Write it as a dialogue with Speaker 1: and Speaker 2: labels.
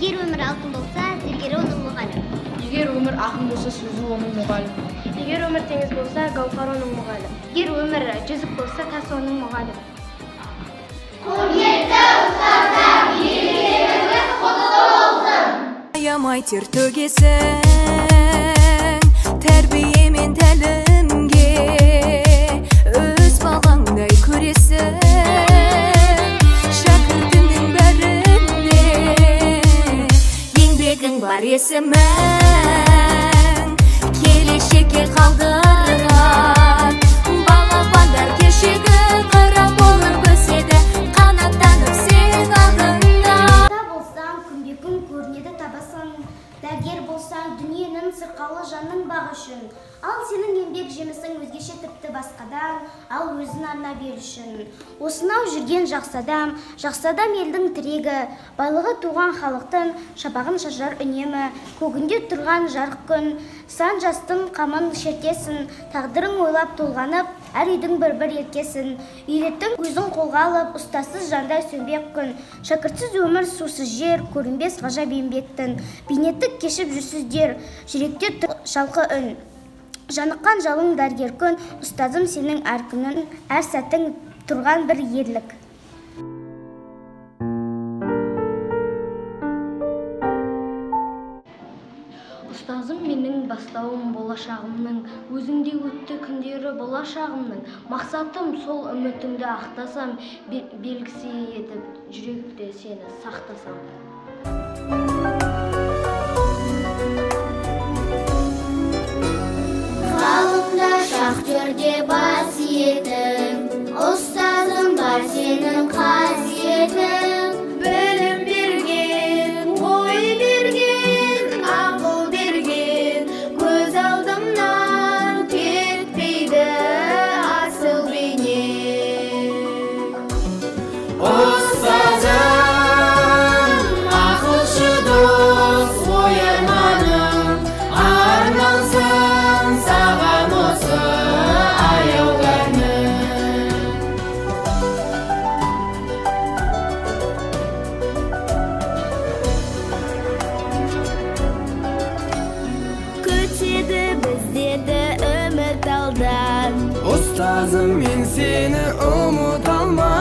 Speaker 1: Егер өмір алтын болса, зергері оның мұғалім.
Speaker 2: Егер өмір ақын болса, сөзі оның мұғалім.
Speaker 3: Егер өмір теңіз болса, гауһар оның мұғалім.
Speaker 1: Егер өмір жүзік болса, тас оның мұғалім.
Speaker 4: Құрметті ұстаздар, еңбегіңіз құтты болсын.
Speaker 5: Аямай тер төгесің, тәрбие мен тәлімге өз балаңдай көресің. Шәкіртіңнің бәрінде еңбегің бар есімің, келешекке қалдырар балапандар кешегі қара болып өседі, қанаттанып сен алдыңда.
Speaker 1: Болсаң, күнбе-күн көрінеді табасың, дәрігер болсаң, дүниенің сырқалы жанның бағы үшін. Ал сенің еңбек жемісің өзгеше тіпті басқадан, ал өзін арнап ел үшін. Осынау жүрген жақсы адам елдің тірегі, байлығы туған халықтың шапағын шашар үнемі. Көгінде тұрған жарық күн, сан жастың қамын шертесін, тағдырың ойлап толғанып, әр үйдің бір-бір еркесін. Үйреттің өзің қолға алып, ұстасыз жандай сөнбек күн. Шәкіртсіз өмір сусыз жер, көрінбес ғажап еңбектің. Бейнеттік кешіп жүрсіздер, жүректе шалқы үн. Жаныққан жалың дәрігер күн, ұстазым сенің әр күнің, әр сәтің тұрған бір ерлік.
Speaker 3: Ұстазым менің бастауым болашағымның, өзіңде өтті күндері болашағымның. Мақсатым сол үмітіңді ақтасам, белгісі етіп жүректе сені сақтасам.
Speaker 4: Ғалымда шахтерде қасиетің, ұстазым бар сенің қасиетің. Білім берген, ой берген, ақыл берген, көз алдымнан кетпейді асыл бейне. Ұстазым, ақылшы дос, ой арманым, арналсын саған осы аяу күнім. Күтеді біздерді үміт алдан.
Speaker 6: Ұстазым, мен сені ұмыта алмаймын.